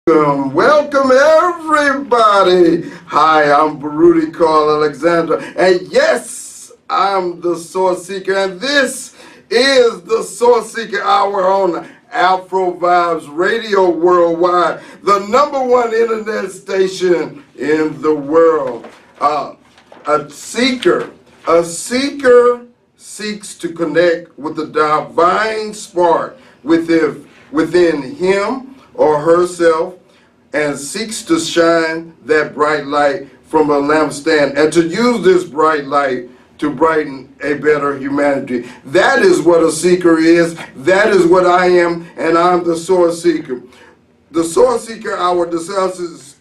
Welcome everybody. Hi, I'm Baruti Carl Alexander, and yes, I'm the Source Seeker, and this is the Source Seeker Hour on Afro Vibes Radio Worldwide, the #1 internet station in the world. A seeker seeks to connect with the divine spark within him or herself, and seeks to shine that bright light from a lampstand and to use this bright light to brighten a better humanity. That is what a seeker is. That is what I am, and I'm the Source Seeker. The Source Seeker Hour discusses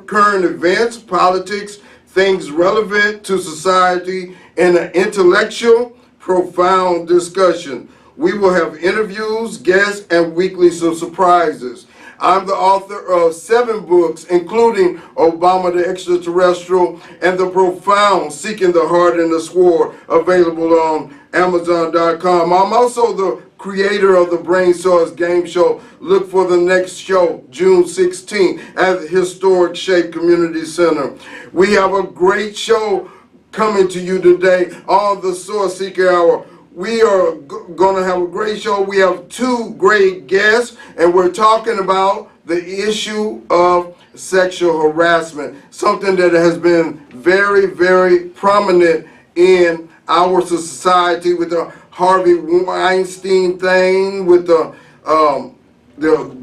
current events, politics, things relevant to society in an intellectual, profound discussion. We will have interviews, guests, and weekly surprises. I'm the author of 7 books, including Obama the Extraterrestrial and The Profound, Seeking the Heart and the Sword, available on Amazon.com. I'm also the creator of the Brain Source game show. Look for the next show, June 16th, at the Historic Shape Community Center. We have a great show coming to you today on the Source Seeker Hour. We are going to have a great show. We have 2 great guests, and we're talking about the issue of sexual harassment, something that has been very, very prominent in our society with the Harvey Weinstein thing, with the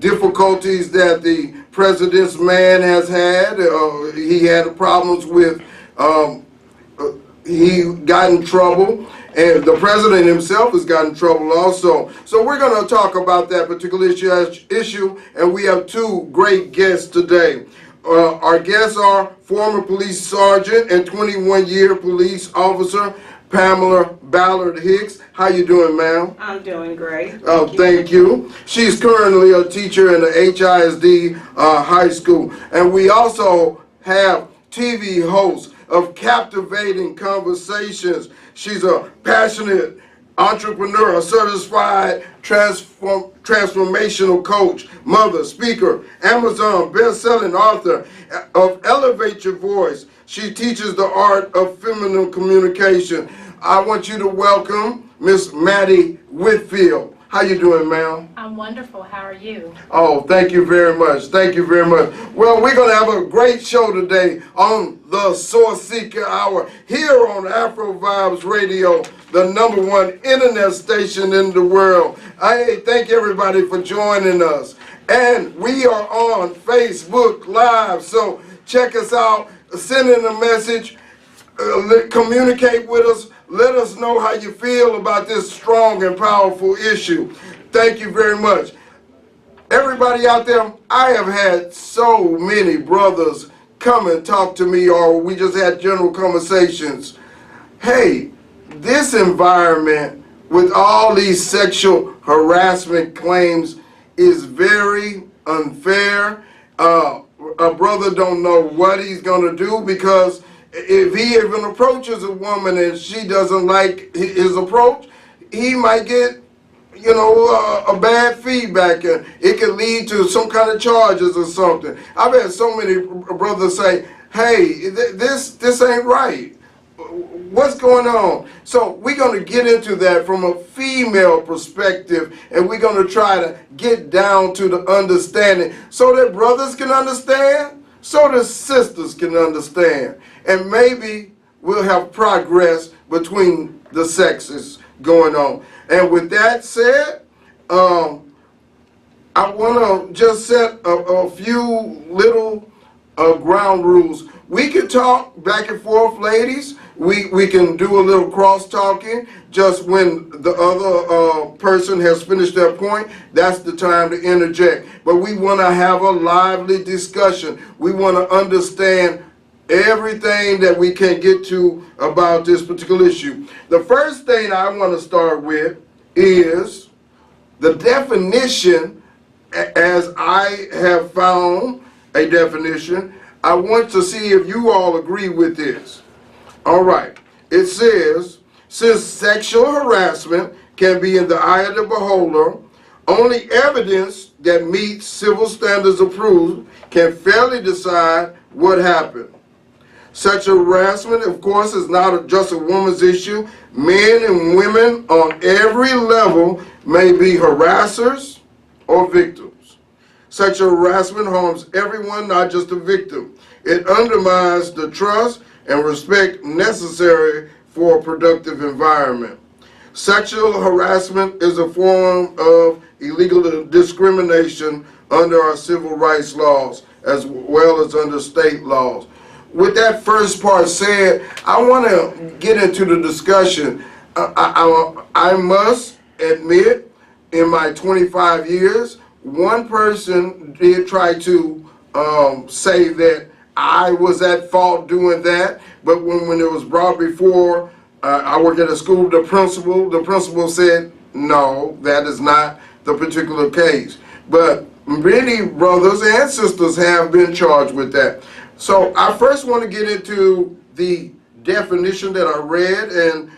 difficulties that the president's man has had. He had problems with, he got in trouble. And the president himself has gotten in trouble also. So we're going to talk about that particular issue, and we have 2 great guests today. Our guests are former police sergeant and 21-year police officer Pamela Ballard Hicks. How you doing, ma'am? I'm doing great. Thank you. She's currently a teacher in the HISD high school. And we also have TV host of Captivating Conversations. She's a passionate entrepreneur, a certified transformational coach, mother, speaker, Amazon best-selling author of Elevate Your Voice. She teaches the art of feminine communication. I want you to welcome Miss Maddie Whitfield. How you doing, ma'am? I'm wonderful. How are you? Oh, thank you very much. Thank you very much. Well, we're going to have a great show today on the Source Seeker Hour here on Afro Vibes Radio, the #1 internet station in the world. I thank everybody for joining us. And we are on Facebook Live, so check us out. Send in a message. Communicate with us. Let us know how you feel about this strong and powerful issue. Thank you very much. Everybody out there, I have had so many brothers come and talk to me, or we just had general conversations. Hey, this environment with all these sexual harassment claims is very unfair. A brother don't know what he's going to do, because if he even approaches a woman and she doesn't like his approach, he might get, a bad feedback, and it could lead to some kind of charges or something. I've had so many brothers say, hey, this ain't right. What's going on? So we're going to get into that from a female perspective, and we're going to try to get down to the understanding so that brothers can understand, so that sisters can understand. And maybe we'll have progress between the sexes going on. And with that said, I want to just set a few little ground rules. We can talk back and forth, ladies. We can do a little cross-talking. Just when the other person has finished their point, that's the time to interject. But we want to have a lively discussion. We want to understand everything that we can get to about this particular issue. The first thing I want to start with is the definition, as I have found a definition. I want to see if you all agree with this. All right. It says, since sexual harassment can be in the eye of the beholder, Only evidence that meets civil standards approved can fairly decide what happened. Such harassment, of course, is not just a woman's issue. Men and women on every level may be harassers or victims. Such harassment harms everyone, not just the victim. It undermines the trust and respect necessary for a productive environment. Sexual harassment is a form of illegal discrimination under our civil rights laws as well as under state laws. With that first part said, I want to get into the discussion. I must admit, in my 25 years, one person did try to say that I was at fault doing that, but when it was brought before, I work at a school, the principal said, no, that is not the particular case. But many brothers and sisters have been charged with that. So I first want to get into the definition that I read and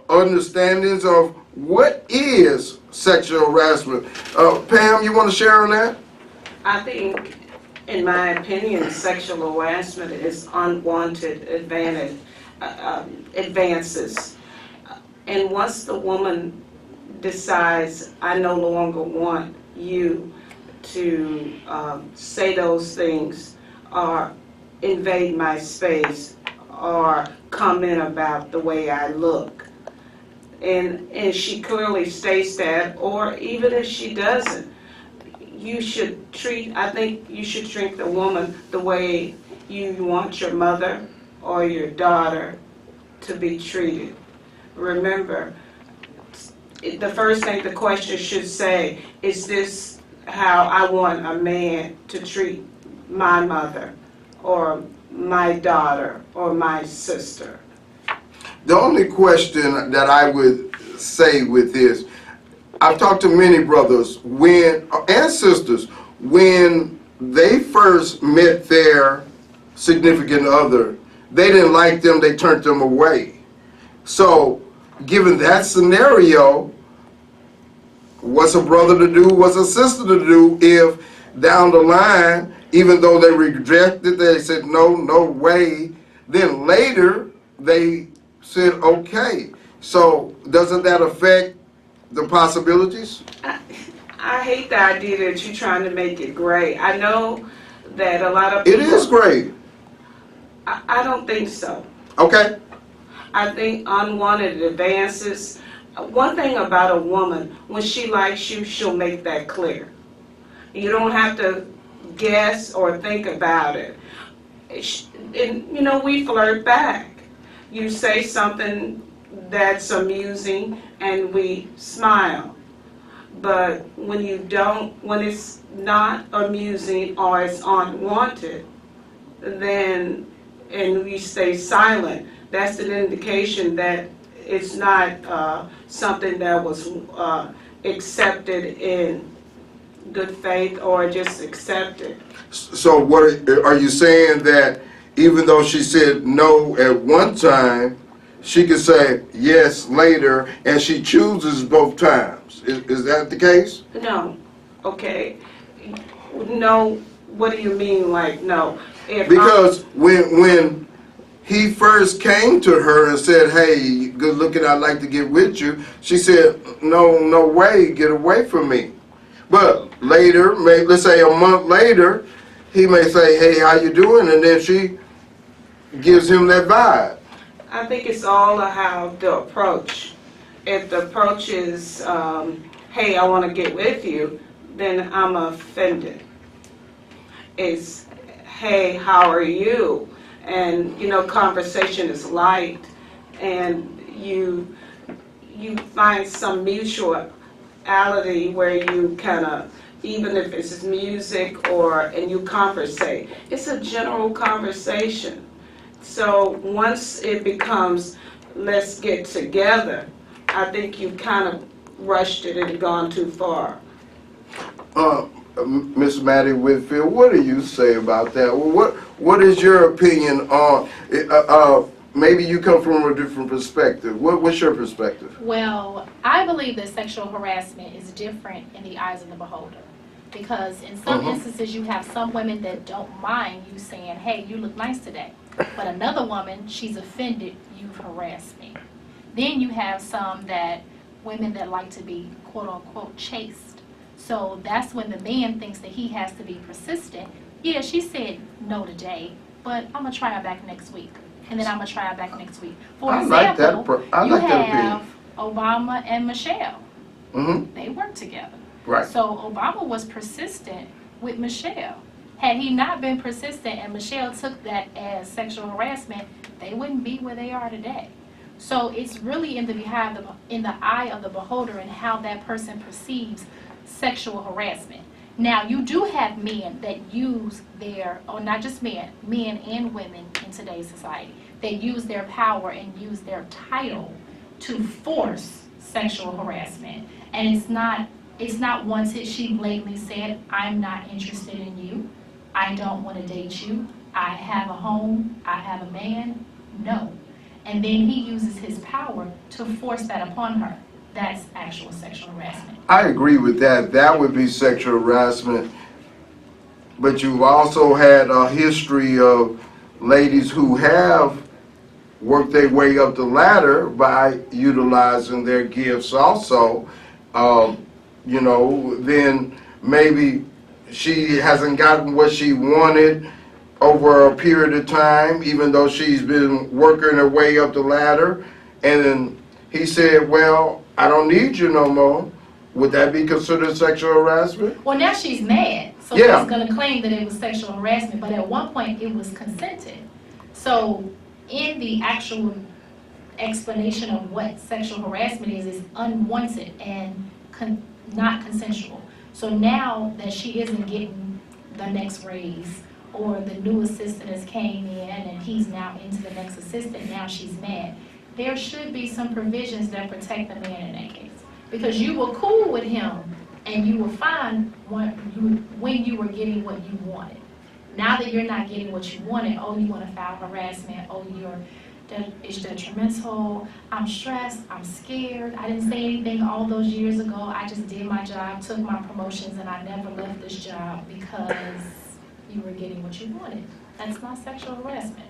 understandings of what is sexual harassment. Pam, you want to share on that? I think, in my opinion, sexual harassment is unwanted advances. And once the woman decides, I no longer want you to say those things or invade my space or comment about the way I look, and she clearly states that, or even if she doesn't, I think you should treat the woman the way you want your mother or your daughter to be treated. Remember, the first thing the question should say, is this how I want a man to treat my mother or my daughter or my sister? The only question that I would say with this, I've talked to many brothers and sisters, when they first met their significant other, they didn't like them, they turned them away. So, given that scenario, what's a brother to do, what's a sister to do if down the line, even though they rejected, they said no, no way, then later they said okay. So doesn't that affect the possibilities? I hate the idea that you're trying to make it gray. I know that a lot of people... It is gray. I don't think so. Okay. I think unwanted advances. One thing about a woman, when she likes you, she'll make that clear. You don't have to guess or think about it. And, you know, we flirt back. You say something that's amusing and we smile. But when you don't, when it's not amusing or it's unwanted, then, and we stay silent, that's an indication that it's not something that was accepted in good faith or just accepted. So what are you saying, that even though she said no at one time, she could say yes later, and she chooses both times? Is that the case? No. Okay. No. What do you mean, like no? Because when he first came to her and said, hey, good looking, I'd like to get with you, she said, no, no way, get away from me. But later, let's say a month later, he may say, hey, how you doing? And then she gives him that vibe. I think it's all how the approach. If the approach is, hey, I want to get with you, then I'm offended. It's, hey, how are you? And, you know, conversation is light, and you find some mutuality where you kind of, even if it's music and you conversate. It's a general conversation. So once it becomes, let's get together, I think you kind of rushed it and gone too far. Miss Maddie Whitfield, what do you say about that? Well, what is your opinion on maybe you come from a different perspective. What's your perspective? Well, I believe that sexual harassment is different in the eyes of the beholder. Because in some instances, you have some women that don't mind you saying, hey, you look nice today. But another woman, she's offended, you've harassed me. Then you have some women that like to be, quote unquote, chaste. So that's when the man thinks that he has to be persistent. Yeah, she said no today, but I'm going to try her back next week. And then I'm going to try her back next week. For example, you have Obama and Michelle. They work together. Right. So Obama was persistent with Michelle. Had he not been persistent and Michelle took that as sexual harassment, they wouldn't be where they are today. So it's really in the eye of the beholder and how that person perceives sexual harassment. Now, you do have men that use or not just men and women in today's society, that use their power and use their title to force sexual harassment. And it's not once she blatantly said, I'm not interested in you, I don't want to date you, I have a home, I have a man. No. And then he uses his power to force that upon her. That's actual sexual harassment. I agree with that. That would be sexual harassment. But you've also had a history of ladies who have worked their way up the ladder by utilizing their gifts also. You know, then maybe she hasn't gotten what she wanted over a period of time, even though she's been working her way up the ladder. And then he said, well, I don't need you no more. Would that be considered sexual harassment? Well, now she's mad, so she's going to claim that it was sexual harassment, but at one point it was consented. So in the actual explanation of what sexual harassment is unwanted and not consensual. So now that she isn't getting the next raise, or the new assistant has came in and he's now into the next assistant, now she's mad. There should be some provisions that protect the man in that case. Because you were cool with him and you were fine when you were getting what you wanted. Now that you're not getting what you wanted, oh, you want to file harassment, oh, it's detrimental, I'm stressed, I'm scared, I didn't say anything all those years ago, I just did my job, took my promotions, and I never left this job because you were getting what you wanted. That's not sexual harassment.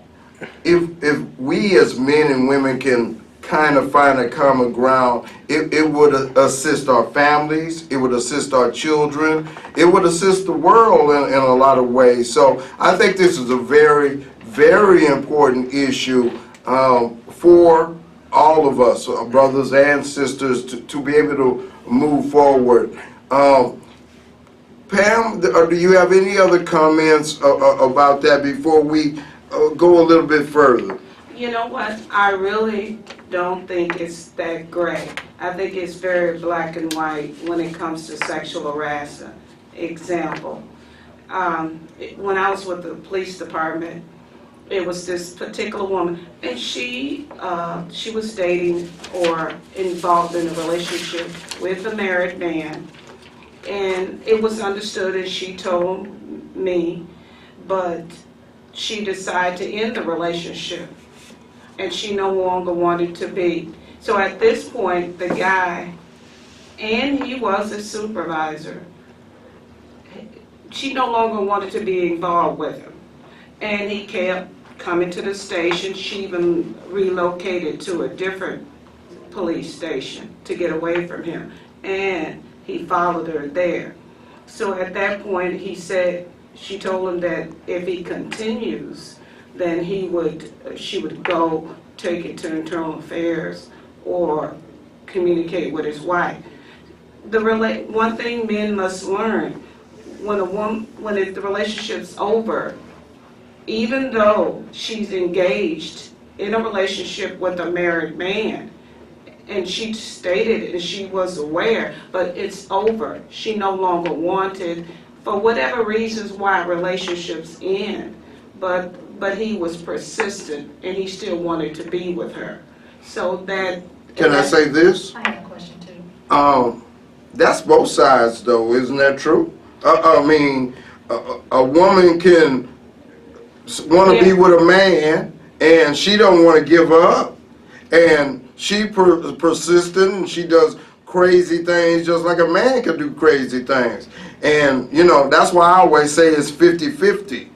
If we as men and women can kind of find a common ground, it would assist our families, it would assist our children, it would assist the world in a lot of ways. So I think this is a very, very important issue for all of us, brothers and sisters, to be able to move forward. Pam, do you have any other comments about that before we go a little bit further? You know what? I really don't think it's that gray. I think it's very black and white when it comes to sexual harassment. Example, when I was with the police department, it was this particular woman, and she was dating or involved in a relationship with a married man, and it was understood, as she told me, but she decided to end the relationship, and she no longer wanted to be. So at this point, the guy, and he was a supervisor, she no longer wanted to be involved with him, and he kept coming to the station. She even relocated to a different police station to get away from him, and he followed her there. So at that point, she told him that if he continues, then she would go take it to internal affairs or communicate with his wife. One thing men must learn, when the relationship's over, even though she's engaged in a relationship with a married man, and she stated and she was aware, but it's over. She no longer wanted, for whatever reasons why relationships end, but he was persistent and he still wanted to be with her. So that... Can I say this? I have a question too. That's both sides though, isn't that true? I mean, a woman can want to be with a man and she don't want to give up, and she persistent, and she does crazy things just like a man could do crazy things. And you know, that's why I always say it's 50-50.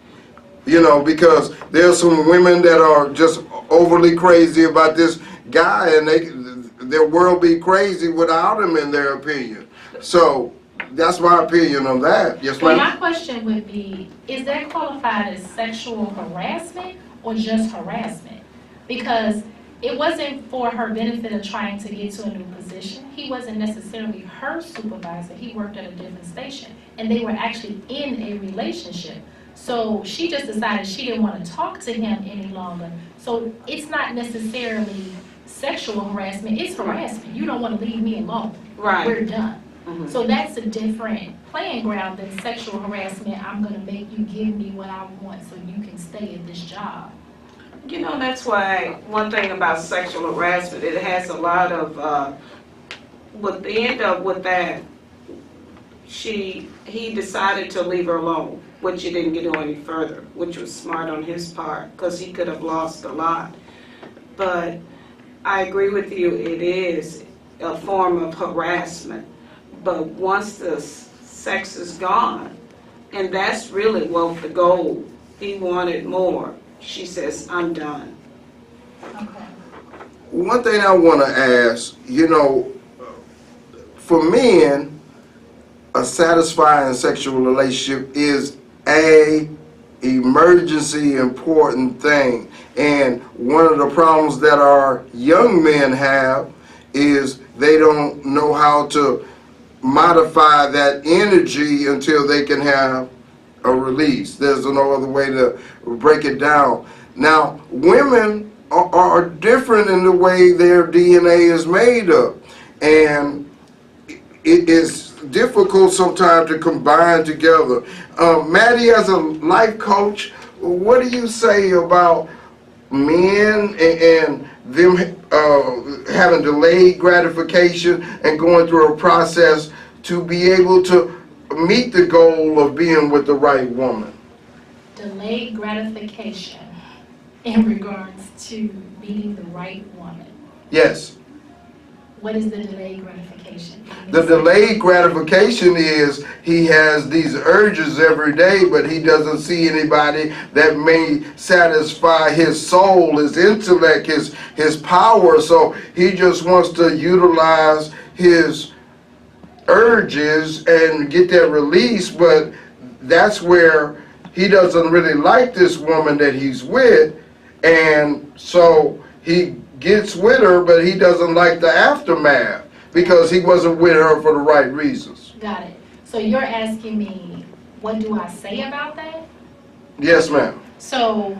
You know, because there's some women that are just overly crazy about this guy, and their world be crazy without him, in their opinion. So that's my opinion on that. Yes, Well, ma'am. my question would be, is that qualified as sexual harassment or just harassment? Because it wasn't for her benefit of trying to get to a new position. He wasn't necessarily her supervisor. He worked at a different station, and they were actually in a relationship. So she just decided she didn't want to talk to him any longer. So it's not necessarily sexual harassment, it's harassment. You don't want to leave me alone. Right. We're done. So that's a different playing ground than sexual harassment. I'm going to make you give me what I want so you can stay at this job. You know, that's why one thing about sexual harassment, it has a lot of, with the end up with that, he decided to leave her alone, which he didn't get any further, which was smart on his part, because he could have lost a lot. But I agree with you, it is a form of harassment. But once the sex is gone, and that's really what the goal, he wanted more. She says, I'm done. Okay. One thing I want to ask, you know, for men, a satisfying sexual relationship is a emergency important thing. And one of the problems that our young men have is they don't know how to modify that energy until they can have a release. There's no other way to break it down. Now, women are different in the way their DNA is made up. And it is difficult sometimes to combine together. Maddie, as a life coach, what do you say about men and them having delayed gratification and going through a process to be able to meet the goal of being with the right woman? Delayed gratification in regards to meeting the right woman. Yes. What is the delayed gratification? The delayed gratification is he has these urges every day, but he doesn't see anybody that may satisfy his soul, his intellect, his power. So he just wants to utilize his urges and get that release, but that's where he doesn't really like this woman that he's with, and so he gets with her, but he doesn't like the aftermath because he wasn't with her for the right reasons. Got it. So you're asking me, what do I say about that? Yes, ma'am. So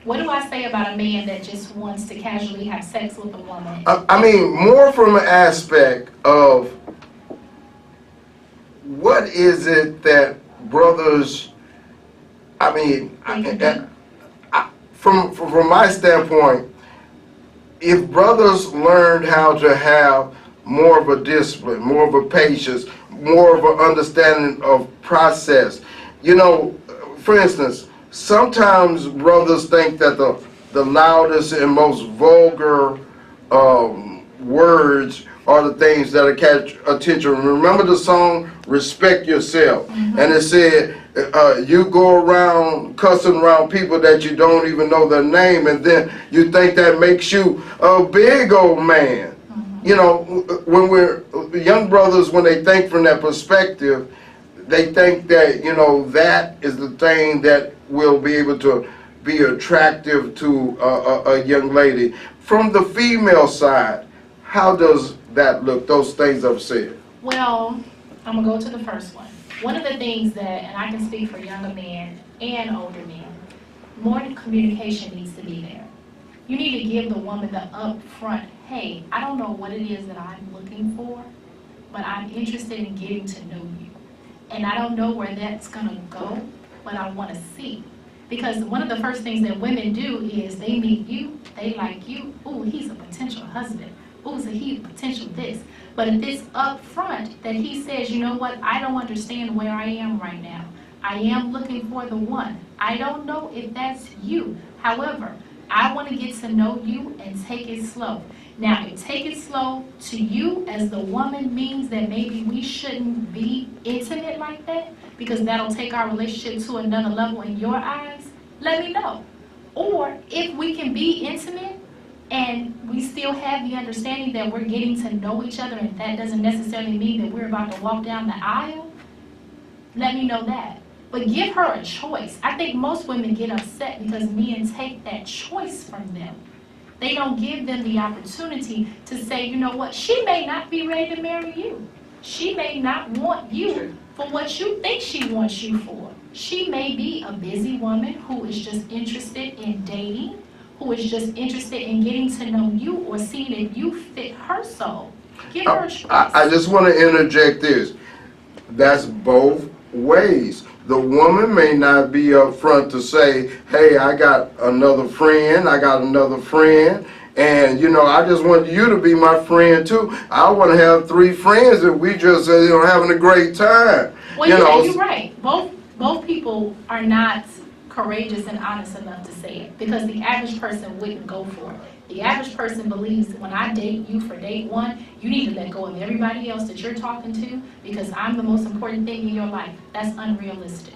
what do I say about a man that just wants to casually have sex with a woman? I mean, more from an aspect of what is it that brothers, I mean, from my standpoint, if brothers learned how to have more of a discipline, more of a patience, more of an understanding of process. You know, for instance, sometimes brothers think that the loudest and most vulgar words are the things that catch attention. Remember the song Respect Yourself? Mm-hmm. And it said, you go around cussing around people that you don't even know their name, and then you think that makes you a big old man. Mm-hmm. You know, when we're young brothers, when they think from that perspective, they think that, you know, that is the thing that will be able to be attractive to a young lady. From the female side, how does that look, those things I've said? Well, I'm going to go to the first one. One of the things that, and I can speak for younger men and older men, more communication needs to be there. You need to give the woman the upfront, hey, I don't know what it is that I'm looking for, but I'm interested in getting to know you. And I don't know where that's going to go, but I want to see. Because one of the first things that women do is they meet you, they like you, ooh, he's a potential husband. Ooh, so he's potential this. But if it's up front that he says, you know what, I don't understand where I am right now. I am looking for the one. I don't know if that's you. However, I want to get to know you and take it slow. Now, if take it slow to you as the woman means that maybe we shouldn't be intimate like that, because that'll take our relationship to another level in your eyes, let me know. Or if we can be intimate and we still have the understanding that we're getting to know each other, and that doesn't necessarily mean that we're about to walk down the aisle, let me know that. But give her a choice. I think most women get upset because men take that choice from them. They don't give them the opportunity to say, you know what, she may not be ready to marry you. She may not want you for what you think she wants you for. She may be a busy woman who is just interested in dating, who is just interested in getting to know you or seeing if you fit her soul. Give her a choice. I just want to interject this. That's both ways. The woman may not be upfront to say, hey, I got another friend, and, you know, I just want you to be my friend, too. I want to have 3 friends, and we just, you know, having a great time. Well, you're right. Both people are not courageous and honest enough to say it, because the average person wouldn't go for it. The average person believes, when I date you for date 1, you need to let go of everybody else that you're talking to because I'm the most important thing in your life. That's unrealistic.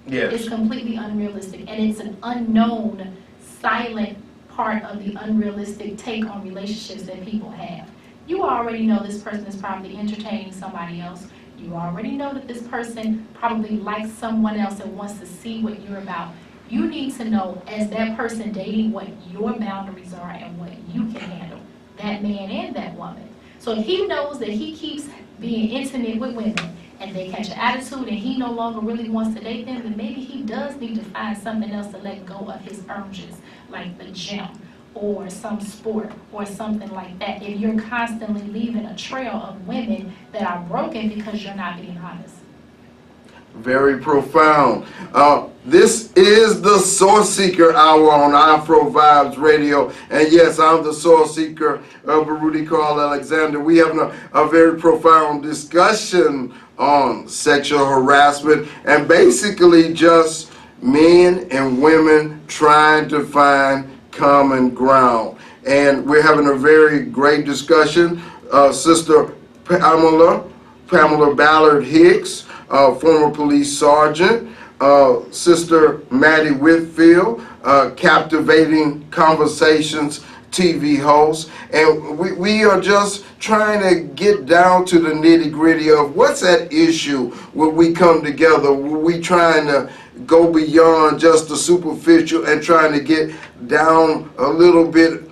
Yes. It's completely unrealistic, and it's an unknown, silent part of the unrealistic take on relationships that people have. You already know this person is probably entertaining somebody else. You already know that this person probably likes someone else and wants to see what you're about. You need to know, as that person dating, what your boundaries are and what you can handle, that man and that woman. So if he knows that he keeps being intimate with women and they catch an attitude and he no longer really wants to date them, then maybe he does need to find something else to let go of his urges, like the gym or some sport or something like that, if you're constantly leaving a trail of women that are broken because you're not being honest. Very profound. This is the Source Seeker Hour on Afro Vibes Radio. And yes, I'm the Source Seeker, Baruti Carl Alexander. We have a very profound discussion on sexual harassment and basically just men and women trying to find common ground. And we're having a very great discussion. Sister Pamela Ballard Hicks, former police sergeant, Sister Maddie Whitfield, Captivating Conversations TV host, and we are just trying to get down to the nitty-gritty of what's at issue when we come together. We trying to go beyond just the superficial and trying to get down a little bit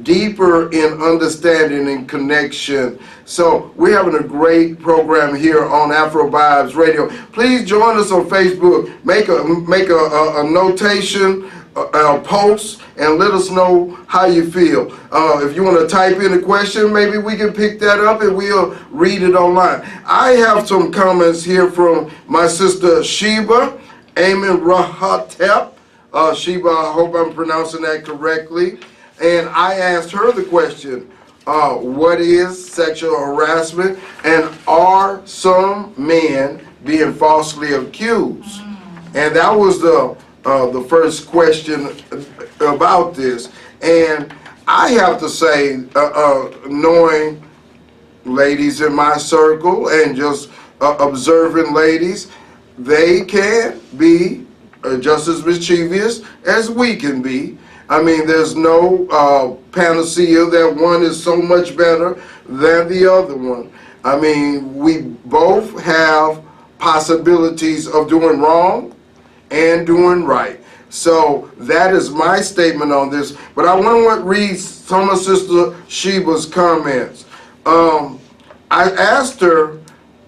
deeper in understanding and connection. So we're having a great program here on Afro Vibes Radio. Please join us on Facebook. Make a notation, a post, and let us know how you feel. If you want to type in a question, maybe we can pick that up and we'll read it online. I have some comments here from my sister Sheba Amen Rahatep. Sheba, I hope I'm pronouncing that correctly. And I asked her the question, what is sexual harassment, and are some men being falsely accused? And that was the first question about this. And I have to say, knowing ladies in my circle and just observing ladies, they can be just as mischievous as we can be. I mean, there's no panacea that one is so much better than the other one. I mean, we both have possibilities of doing wrong and doing right. So that is my statement on this. But I want to read some of Sister Sheba's comments. I asked her,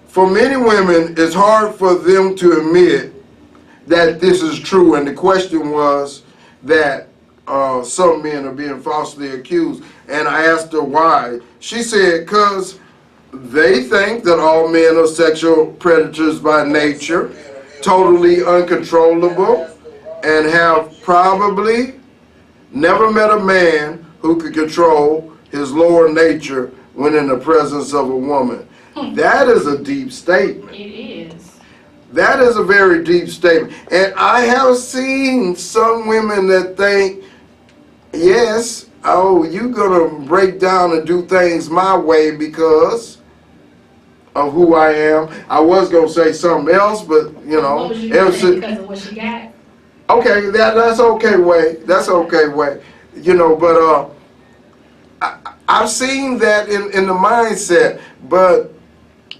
for many women, it's hard for them to admit that this is true. And the question was that some men are being falsely accused. And I asked her why. She said, because they think that all men are sexual predators by nature, totally uncontrollable, and have probably never met a man who could control his lower nature when in the presence of a woman. That is a deep statement. It is. That is a very deep statement. And I have seen some women that think Yes. Oh, you gonna break down and do things my way because of who I am. I was gonna say something else, but you know, What was you gonna say because of what she got? okay, that's okay way. That's okay way. You know, but I've seen that in the mindset, but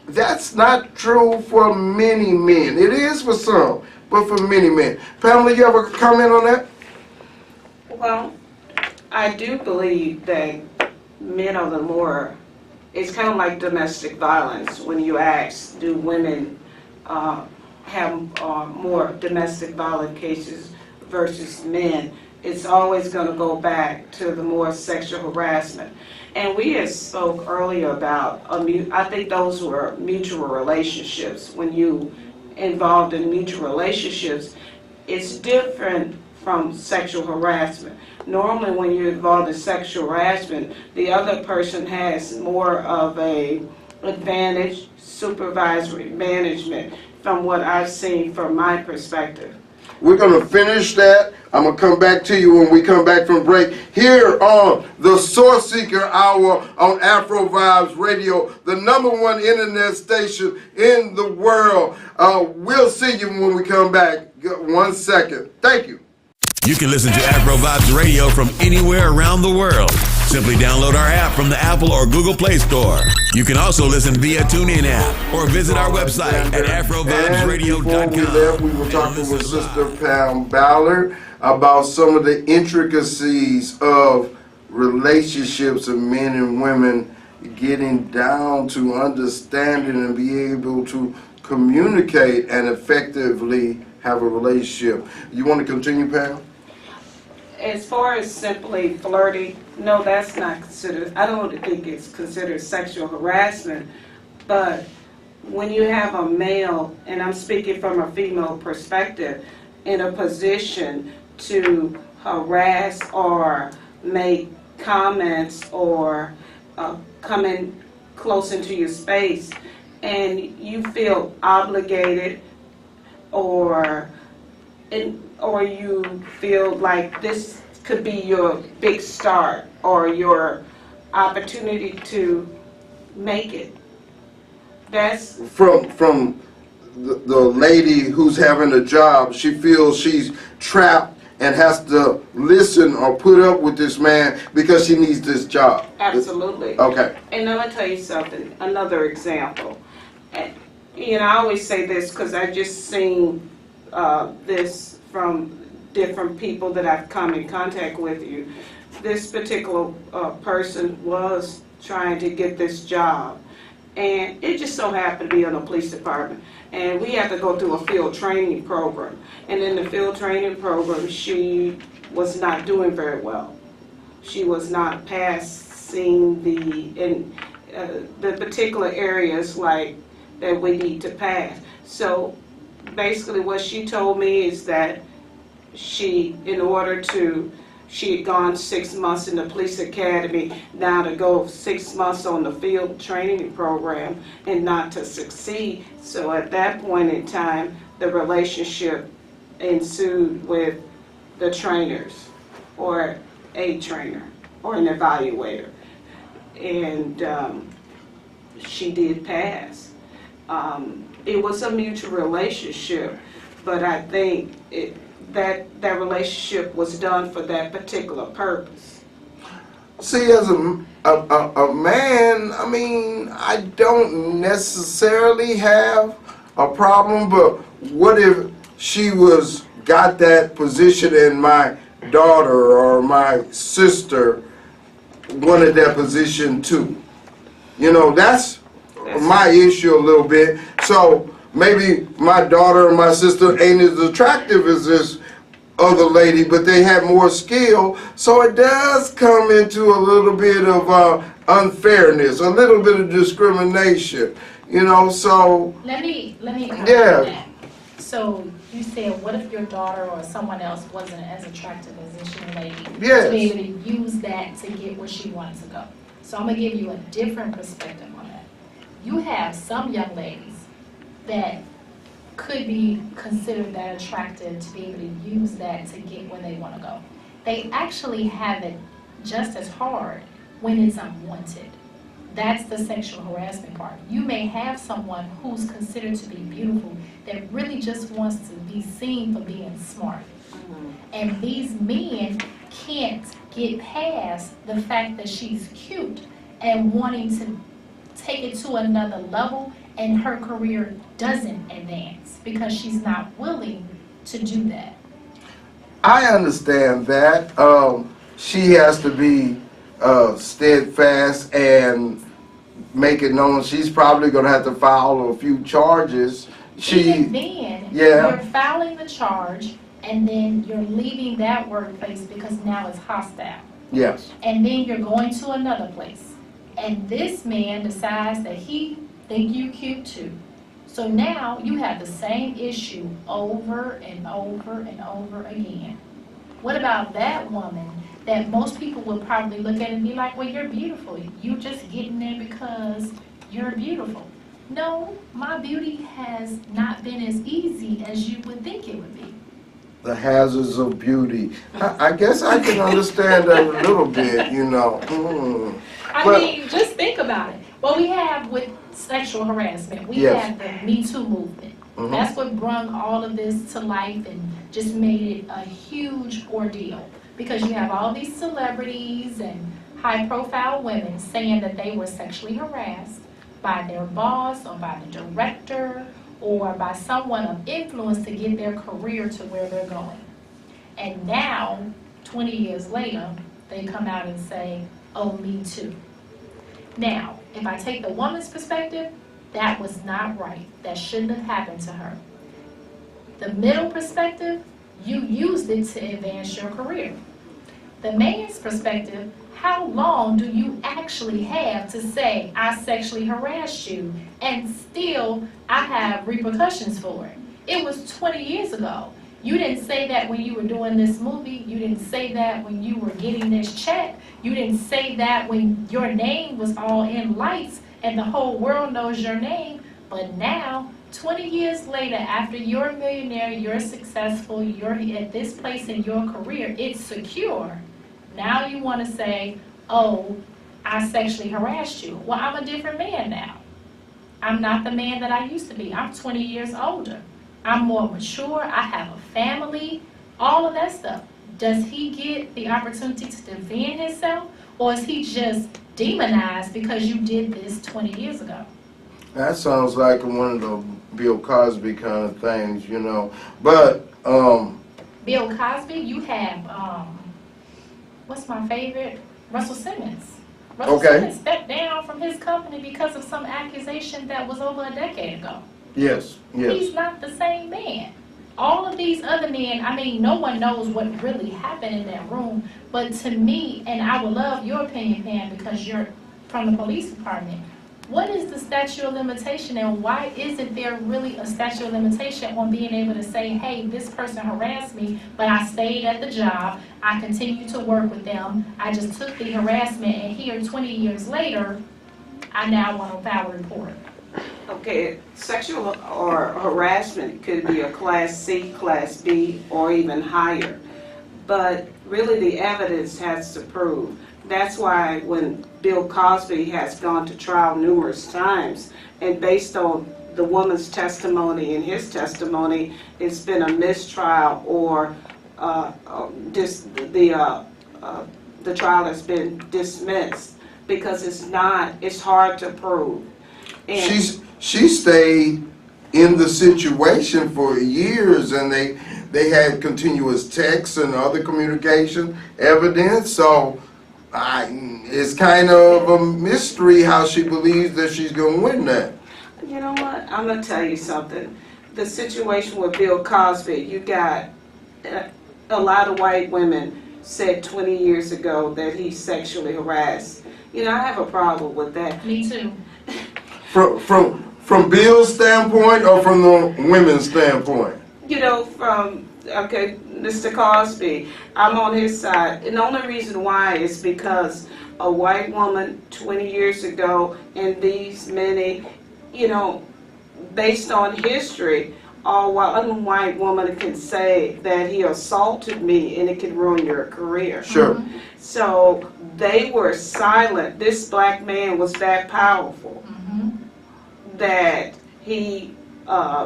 that's not true for many men. It is for some, but for many men. Pamela, you have a comment on that? Well, I do believe that men are the more, it's kind of like domestic violence. When you ask, do women have more domestic violence cases versus men, it's always going to go back to the more sexual harassment. And we had spoke earlier about, I think those were mutual relationships. When you involved in mutual relationships, it's different from sexual harassment. Normally when you're involved in sexual harassment, the other person has more of a advantage, supervisory management, from what I've seen from my perspective. We're going to finish that. I'm going to come back to you when we come back from break here on the Source Seeker Hour on Afro Vibes Radio, the #1 internet station in the world. We'll see you when we come back. 1 second. Thank you. You can listen to Afro Vibes Radio from anywhere around the world. Simply download our app from the Apple or Google Play Store. You can also listen via TuneIn app or visit our website at AfroVibesRadio.com. Before we left, we were talking with Sister Pam Ballard about some of the intricacies of relationships of men and women, getting down to understanding and be able to communicate and effectively have a relationship. You want to continue, Pam? As far as simply flirting, no, that's not considered, I don't think it's considered sexual harassment, but when you have a male, and I'm speaking from a female perspective, in a position to harass or make comments or come in close into your space, and you feel obligated or you feel like this could be your big start or your opportunity to make it. That's from the lady who's having a job. She feels she's trapped and has to listen or put up with this man because she needs this job. absolutely. Okay. And I'm gonna tell you something. Another example. And, you know, I always say this because I just seen this from different people that I've come in contact with you. This particular person was trying to get this job, and it just so happened to be in a police department, and we had to go through a field training program, and in the field training program she was not doing very well. She was not passing the particular areas like that we need to pass. So basically what she told me is that she had gone 6 months in the police academy, now to go 6 months on the field training program and not to succeed. So at that point in time, the relationship ensued with the trainers or a trainer or an evaluator. And she did pass. It was a mutual relationship, but I think that relationship was done for that particular purpose. See, as a man, I mean, I don't necessarily have a problem, but what if she got that position and my daughter or my sister wanted that position too? You know, that's my issue a little bit. So maybe my daughter and my sister ain't as attractive as this other lady, but they have more skill. So it does come into a little bit of unfairness, a little bit of discrimination, you know. So Let me comment on yeah. that. So you said, what if your daughter or someone else wasn't as attractive as this young lady? Yes. To be able to use that to get where she wanted to go. So I'm gonna give you a different perspective on that. You have some young ladies that could be considered that attractive to be able to use that to get where they want to go. they actually have it just as hard when it's unwanted. That's the sexual harassment part. You may have someone who's considered to be beautiful that really just wants to be seen for being smart. And these men can't get past the fact that she's cute and wanting to take it to another level, and her career doesn't advance because she's not willing to do that. I understand that. She has to be steadfast and make it known she's probably going to have to file a few charges. Even then, yeah. You're filing the charge, and then you're leaving that workplace because now it's hostile. Yes. And then you're going to another place. And this man decides that he think you cute too. So now you have the same issue over and over and over again. What about that woman that most people would probably look at and be like, well, you're beautiful. You just getting there because you're beautiful. No, my beauty has not been as easy as you would think it would be. The hazards of beauty. I guess I can understand that a little bit, you know. I mean, just think about it. What we have with sexual harassment, we have the Me Too movement. That's what brought all of this to life and just made it a huge ordeal. Because you have all these celebrities and high-profile women saying that they were sexually harassed by their boss or by the director or by someone of influence to get their career to where they're going. And now, 20 years later, they come out and say, oh, me too. Now, if I take the woman's perspective, that was not right. That shouldn't have happened to her. The middle perspective, you used it to advance your career. The man's perspective, how long do you actually have to say, I sexually harassed you, and still I have repercussions for it? It was 20 years ago. You didn't say that when you were doing this movie. You didn't say that when you were getting this check. You didn't say that when your name was all in lights and the whole world knows your name. But now, 20 years later, after you're a millionaire, you're successful, you're at this place in your career, it's secure. Now you want to say, oh, I sexually harassed you. Well, I'm a different man now. I'm not the man that I used to be. I'm 20 years older. I'm more mature. I have a family, all of that stuff. Does he get the opportunity to defend himself, or is he just demonized because you did this 20 years ago? That sounds like one of the Bill Cosby kind of things, you know. But Bill Cosby, you have what's my favorite? Russell Simmons. Russell Simmons stepped down from his company because of some accusation that was over a decade ago. Yes, yes. He's not the same man. All of these other men, I mean, no one knows what really happened in that room, but to me, and I would love your opinion, Pam, because you're from the police department, what is the statute of limitation, and why isn't there really a statute of limitation on being able to say, hey, this person harassed me, but I stayed at the job, I continued to work with them, I just took the harassment, and here 20 years later, I now want to file a report. Okay, sexual or harassment could be a Class C, Class B, or even higher. But really the evidence has to prove. That's why when Bill Cosby has gone to trial numerous times, and based on the woman's testimony and his testimony, it's been a mistrial or the trial has been dismissed because it's hard to prove. And she stayed in the situation for years, and they had continuous texts and other communication evidence. So it's kind of a mystery how she believes that she's going to win that. You know what? I'm going to tell you something. The situation with Bill Cosby, you got a lot of white women said 20 years ago that he sexually harassed. You know, I have a problem with that. Me too. From Bill's standpoint or from the women's standpoint? You know, from, okay, Mr. Cosby, I'm on his side. And the only reason why is because a white woman 20 years ago and these many, you know, based on history, one white woman can say that he assaulted me and it can ruin your career. Sure. So they were silent. This black man was that powerful that he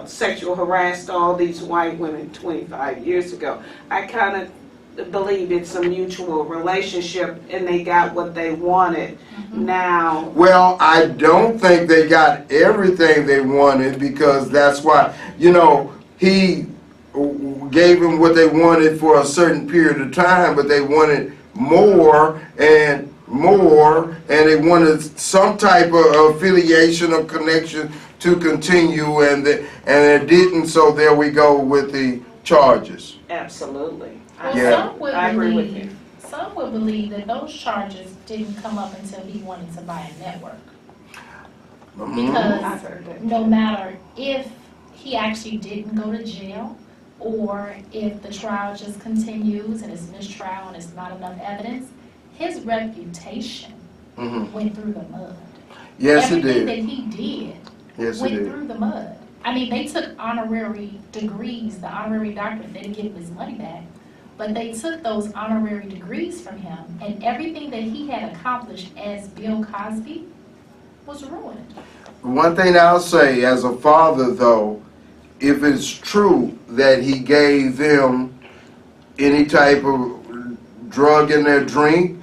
sexual harassed all these white women 25 years ago. I kind of believe it's a mutual relationship and they got what they wanted. Now, Well, I don't think they got everything they wanted, because that's why, you know, he gave them what they wanted for a certain period of time, but they wanted more and more, and they wanted some type of affiliation or connection to continue, and it didn't, so there we go with the charges. absolutely. Well, Yeah. I agree with you. Some would believe that those charges didn't come up until he wanted to buy a network. Mhm. Because I've heard that. no matter if he actually didn't go to jail, or if the trial just continues and it's mistrial and it's not enough evidence, his reputation Mhm. went through the mud. Yes, it Everything did. that he did Yes, it went did. through the mud. I mean, they took honorary degrees, the honorary doctorate, they didn't give him his money back, but they took those honorary degrees from him, and everything that he had accomplished as Bill Cosby was ruined. One thing I'll say as a father, though, if it's true that he gave them any type of drug in their drink,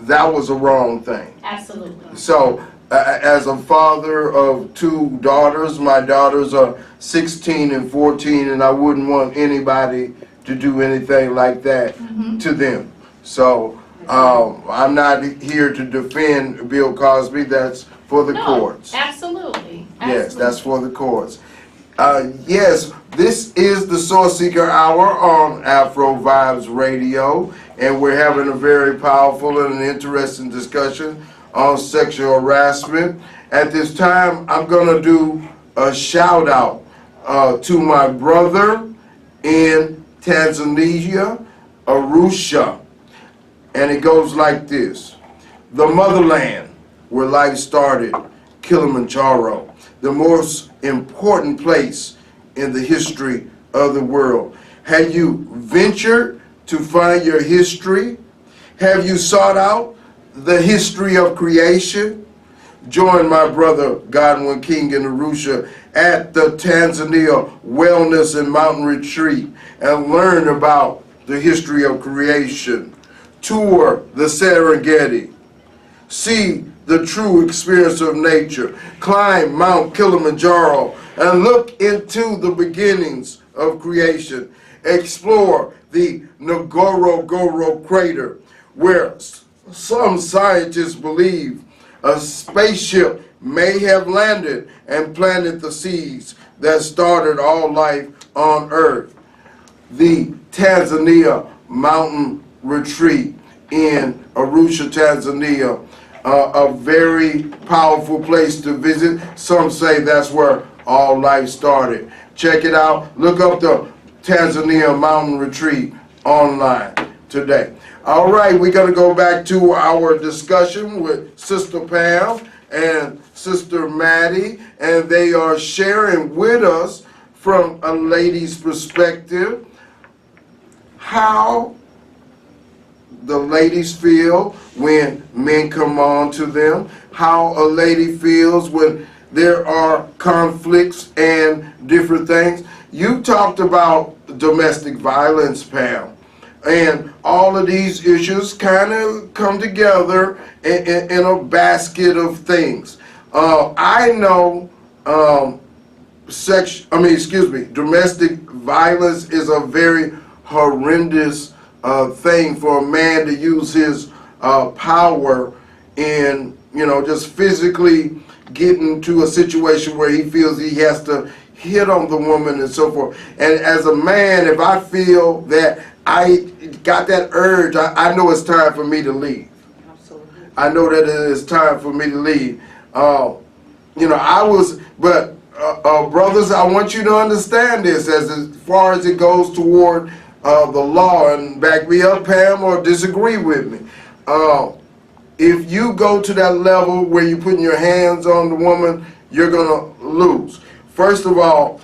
that was a wrong thing. Absolutely. So, as a father of two daughters, my daughters are 16 and 14, and I wouldn't want anybody to do anything like that to them. So, I'm not here to defend Bill Cosby. That's for the courts. Absolutely. Yes, that's for the courts. Yes, this is the Source Seeker Hour on Afro Vibes Radio, and we're having a very powerful and interesting discussion on sexual harassment. At this time, I'm going to do a shout out to my brother in Tanzania, Arusha, and it goes like this. The motherland where life started, Kilimanjaro, the most important place in the history of the world. Have you ventured to find your history? Have you sought out the history of creation? Join my brother Godwin King in Arusha at the Tanzania Wellness and Mountain Retreat and learn about the history of creation. Tour the Serengeti. See the true experience of nature. Climb Mount Kilimanjaro and look into the beginnings of creation. Explore the Ngorongoro crater, where some scientists believe a spaceship may have landed and planted the seeds that started all life on Earth. The Tanzania Mountain Retreat in Arusha, Tanzania, a very powerful place to visit. Some say that's where all life started. Check it out. Look up the Tanzania Mountain Retreat online today. All right, we're going to go back to our discussion with Sister Pam and Sister Maddie, and they are sharing with us from a lady's perspective how the ladies feel when men come on to them, how a lady feels when there are conflicts and different things. You talked about domestic violence, Pam, and all of these issues kind of come together in a basket of things. I know domestic violence is a very horrendous thing for a man to use his power in, just physically getting to a situation where he feels he has to hit on the woman and so forth. And as a man, if I feel that I got that urge, I know it's time for me to leave. Absolutely. I know that it is time for me to leave. Brothers, I want you to understand this as far as it goes toward the law, and back me up, Pam, or disagree with me. If you go to that level where you're putting your hands on the woman, you're going to lose. First of all,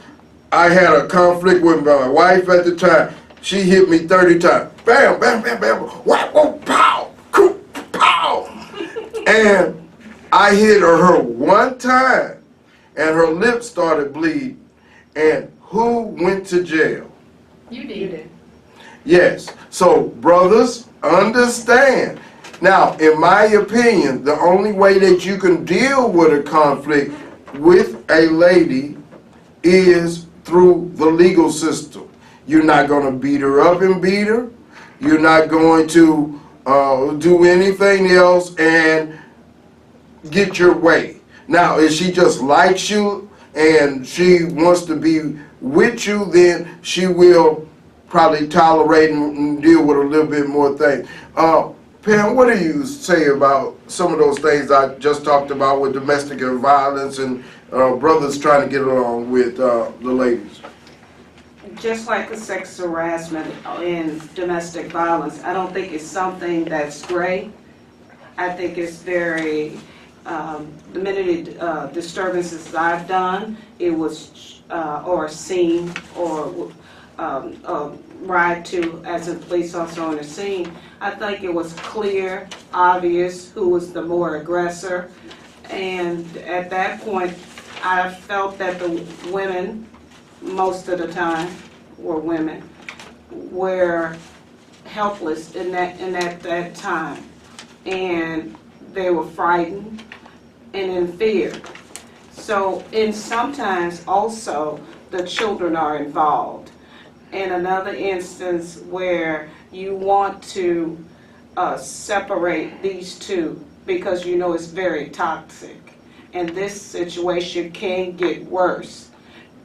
I had a conflict with my wife at the time. She hit me 30 times. Bam, bam, bam, bam. Whack, whoa, pow, coop, pow. And I hit her one time, and her lips started bleeding. And who went to jail? You did. Yes. So, brothers, understand. Now, in my opinion, the only way that you can deal with a conflict with a lady is through the legal system. You're not going to beat her up and beat her. You're not going to do anything else and get your way. Now, if she just likes you and she wants to be with you, then she will probably tolerate and deal with a little bit more things. Pam, what do you say about some of those things I just talked about with domestic violence and brothers trying to get along with the ladies? Just like the sex harassment and domestic violence, I don't think it's something that's gray. I think it's very, the many disturbances I've done, it was, or seen, or ride to as a police officer on the scene, I think it was clear, obvious who was the more aggressor. And at that point, I felt that the women, most of the time, were women, were helpless in that time. And they were frightened and in fear. So, and sometimes also the children are involved. And another instance where you want to separate these two because you know it's very toxic. And this situation can get worse.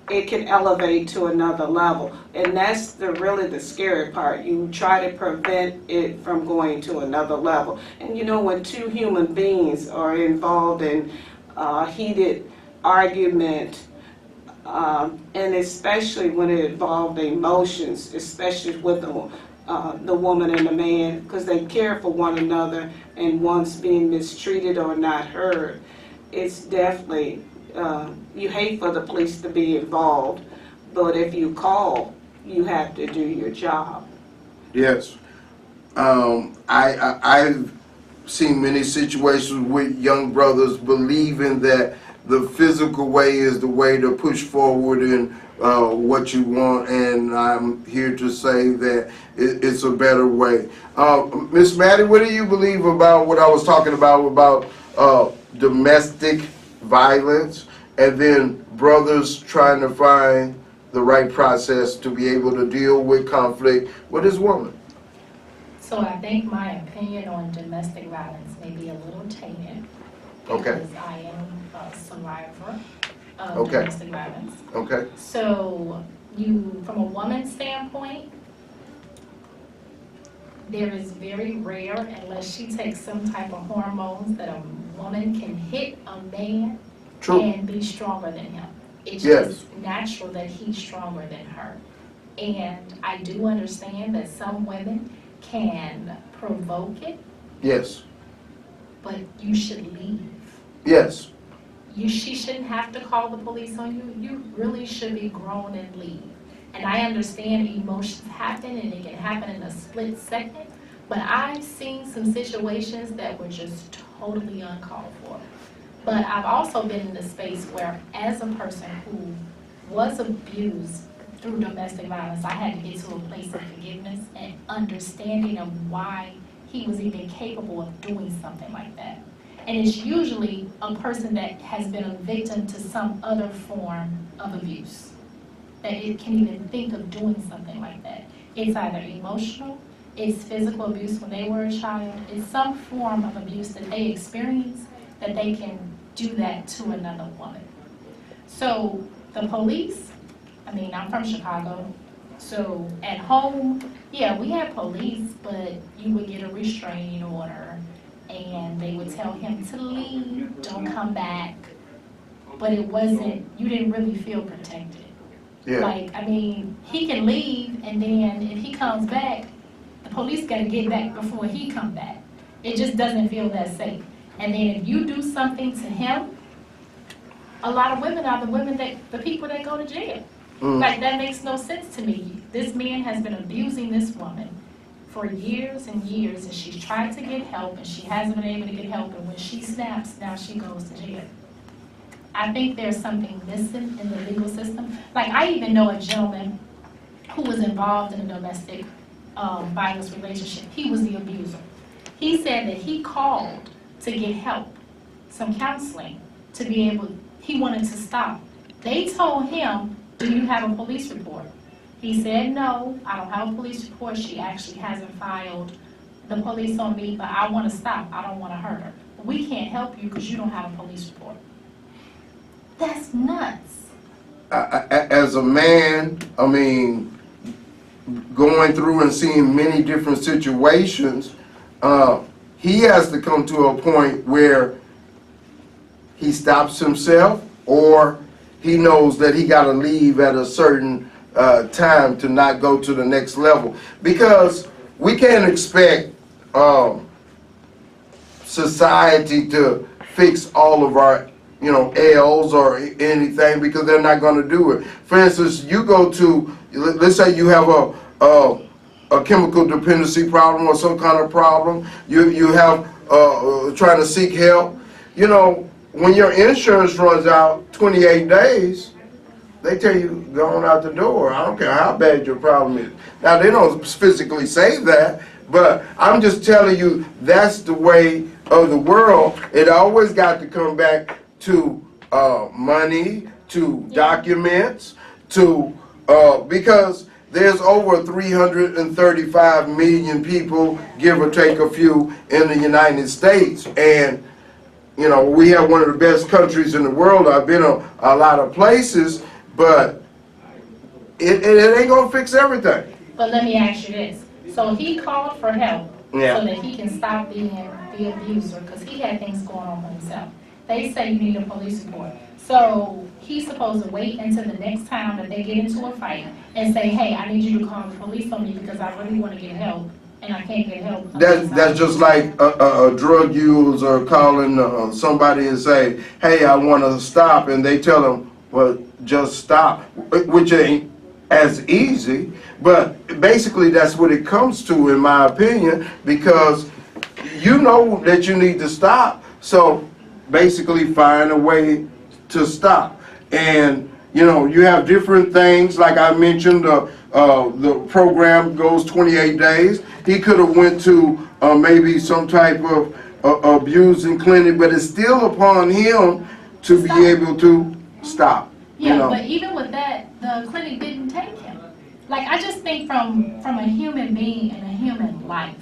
It can elevate to another level. And that's really the scary part. You try to prevent it from going to another level. And you know, when two human beings are involved in heated argument, and especially when it involved emotions, especially with the woman and the man, because they care for one another and one's being mistreated or not heard, it's definitely, you hate for the police to be involved, but if you call, you have to do your job. Yes. I've seen many situations with young brothers believing that the physical way is the way to push forward in what you want, and I'm here to say that it's a better way. Miss Maddie, what do you believe about what I was talking about domestic violence, and then brothers trying to find the right process to be able to deal with conflict with his woman? So I think my opinion on domestic violence may be a little tainted. Okay. Because I am a survivor of Okay. domestic violence. Okay. So from a woman's standpoint, there is very rare, unless she takes some type of hormones, that a woman can hit a man True. and be stronger than him. It's Yes. just natural that he's stronger than her. And I do understand that some women can provoke it, Yes. but you should leave. Yes. She shouldn't have to call the police on you. You really should be grown and leave. And I understand emotions happen and it can happen in a split second, but I've seen some situations that were just totally uncalled for. But I've also been in a space where, as a person who was abused through domestic violence, I had to get to a place of forgiveness and understanding of why he was even capable of doing something like that. And it's usually a person that has been a victim to some other form of abuse that it can even think of doing something like that. It's either emotional, it's physical abuse when they were a child, it's some form of abuse that they experience that they can do that to another woman. So the police, I mean, I'm from Chicago, so at home, yeah, we had police, but you would get a restraining order and they would tell him to leave, don't come back. But it wasn't, you didn't really feel protected. Yeah. Like, I mean, he can leave and then if he comes back, the police gotta get back before he come back. It just doesn't feel that safe. And then if you do something to him, a lot of women are the people that go to jail. Like, that makes no sense to me. This man has been abusing this woman for years and years, and she's tried to get help, and she hasn't been able to get help, and when she snaps, now she goes to jail. I think there's something missing in the legal system. Like, I even know a gentleman who was involved in a domestic violence relationship. He was the abuser. He said that he called to get help, some counseling, to be able, he wanted to stop. They told him, do you have a police report? He said, no, I don't have a police report. She actually hasn't filed the police on me, but I want to stop. I don't want to hurt her. We can't help you because you don't have a police report. That's nuts. As a man, I mean, going through and seeing many different situations, he has to come to a point where he stops himself, or he knows that he got to leave at a certain time to not go to the next level. Because we can't expect society to fix all of our L's or anything, because they're not going to do it. For instance, you go to, let's say you have a chemical dependency problem or some kind of problem. You have trying to seek help. When your insurance runs out 28 days, they tell you go on out the door. I don't care how bad your problem is. Now, they don't physically say that, but I'm just telling you that's the way of the world. It always got to come back to money, to documents, to because there's over 335 million people, give or take a few, in the United States. And, we have one of the best countries in the world. I've been a lot of places, but it ain't going to fix everything. But let me ask you this. So he called for help so that he can stop being the abuser, because he had things going on for himself. They say you need a police report. So he's supposed to wait until the next time that they get into a fight and say, hey, I need you to call the police on me because I really want to get help and I can't get help. That's just like a drug user calling somebody and say, hey, I want to stop, and they tell them, well, just stop, which ain't as easy. But basically that's what it comes to, in my opinion, because you know that you need to stop. So basically find a way to stop. And you have different things, like I mentioned, the program goes 28 days. He could have went to maybe some type of abusing clinic, but it's still upon him to be able to stop. Yeah, but even with that, the clinic didn't take him. Like, I just think from a human being and a human life,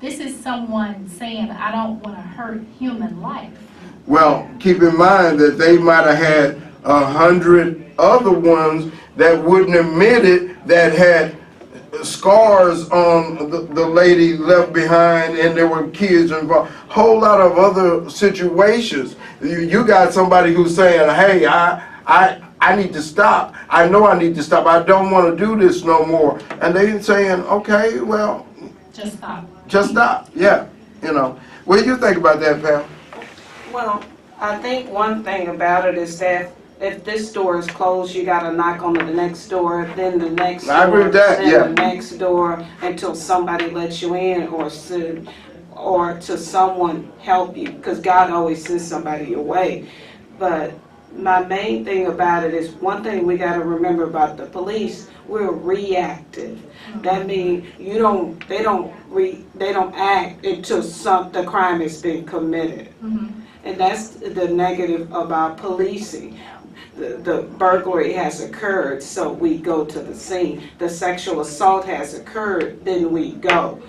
this is someone saying, I don't want to hurt human life. Well, keep in mind that they might have had 100 other ones that wouldn't admit it, that had scars on the lady left behind, and there were kids involved. Whole lot of other situations. You got somebody who's saying, hey, I need to stop. I know I need to stop. I don't want to do this no more. And they saying, okay, well, just stop. Just stop. Yeah. What do you think about that, Pam? Well, I think one thing about it is that if this door is closed, you got to knock on the next door, then the next door, I agree with that, then the next door, until somebody lets you in, or to someone help you, because God always sends somebody your way. But my main thing about it is, one thing we got to remember about the police, we're reactive. That means they don't act until the crime has been committed. And that's the negative about policing. The burglary has occurred, so we go to the scene. The sexual assault has occurred, then we go.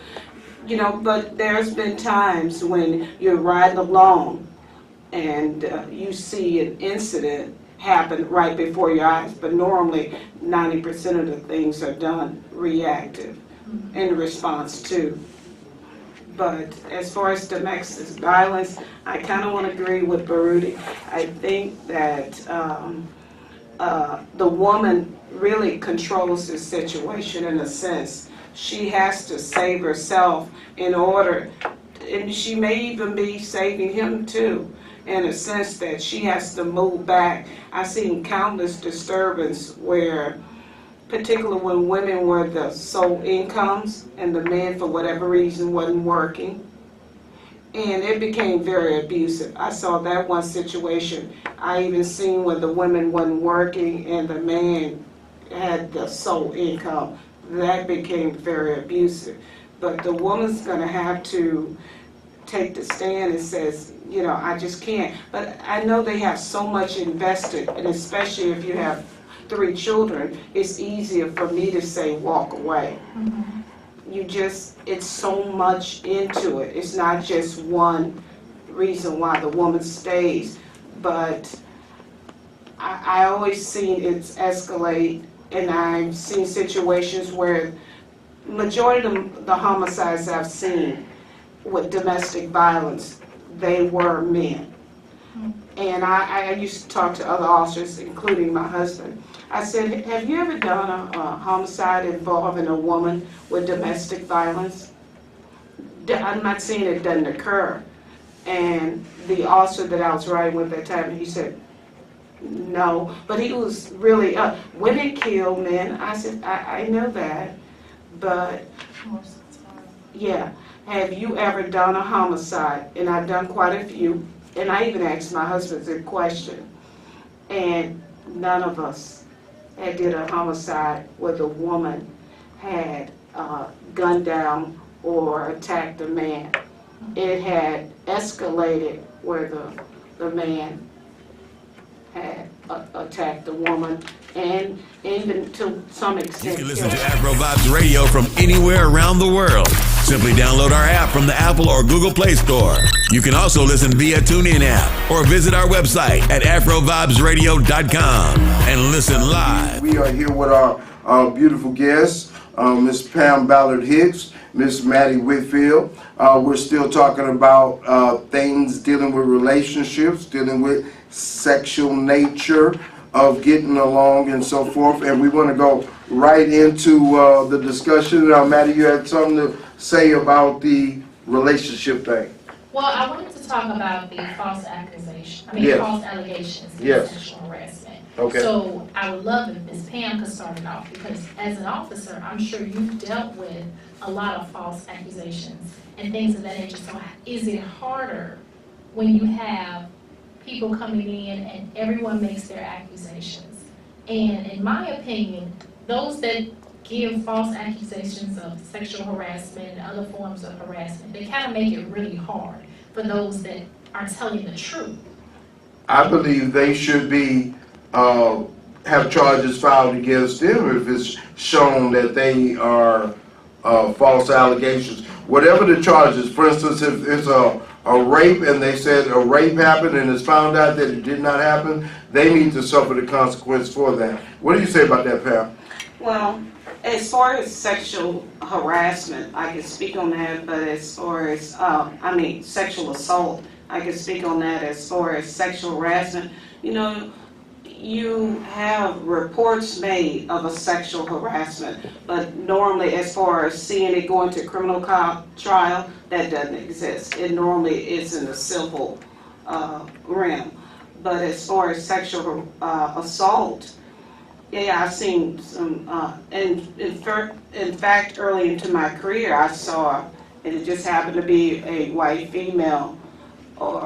But there's been times when you're riding along and you see an incident happen right before your eyes, but normally 90% of the things are done reactive in response to. But as far as domestic violence, I kind of want to agree with Baruti. I think that the woman really controls the situation in a sense. She has to save herself in order and she may even be saving him too, in a sense that she has to move back. I've seen countless disturbance where, particularly when women were the sole incomes and the man for whatever reason wasn't working, and it became very abusive. I saw that one situation. I even seen where the women wasn't working and the man had the sole income. That became very abusive. But the woman's gonna have to take the stand and says, you know, I just can't. But I know they have so much invested, and especially if you have 3 children, it's easier for me to say walk away. It's so much into it. It's not just one reason why the woman stays, but I always seen it escalate, and I've seen situations where majority of the homicides I've seen with domestic violence, they were men. And I used to talk to other officers, including my husband. I said, have you ever done a homicide involving a woman with domestic violence? I'm not saying it doesn't occur. And the officer that I was riding with at the time, he said, no. But he was really, women kill men. I said, I know that. But, yeah, have you ever done a homicide? And I've done quite a few. And I even asked my husband the question. And none of us had did a homicide where the woman had gunned down or attacked a man. It had escalated where the man had attacked the woman, and even to some extent. You can listen to Afro Vibes Radio from anywhere around the world. Simply download our app from the Apple or Google Play Store. You can also listen via TuneIn app or visit our website at AfroVibesRadio.com and listen live. We are here with our beautiful guests, Miss Pam Ballard Hicks, Miss Maddie Whitfield. We're still talking about things dealing with relationships, dealing with sexual nature of getting along and so forth. And we want to go right into the discussion. Maddie, you had something to say about the relationship thing. Well, I wanted to talk about the false accusation. False allegations of sexual harassment. Okay. So I would love if Ms. Pam could start it off, because as an officer, I'm sure you've dealt with a lot of false accusations and things of that nature. So is it harder when you have people coming in and everyone makes their accusations? And in my opinion, those that give false accusations of sexual harassment and other forms of harassment, they kind of make it really hard for those that are telling the truth. I believe they should be have charges filed against them if it's shown that they are false allegations. Whatever the charges, for instance, if it's a rape and they said a rape happened and it's found out that it did not happen, they need to suffer the consequence for that. What do you say about that, Pam? Well, as far as sexual harassment, I can speak on that, but as far as, sexual assault, I can speak on that. As far as sexual harassment, you know, you have reports made of a sexual harassment, but normally as far as seeing it going to criminal trial, that doesn't exist. It normally is in the civil realm. But as far as sexual assault, yeah, I've seen some, in fact, early into my career, I saw, and it just happened to be a white female,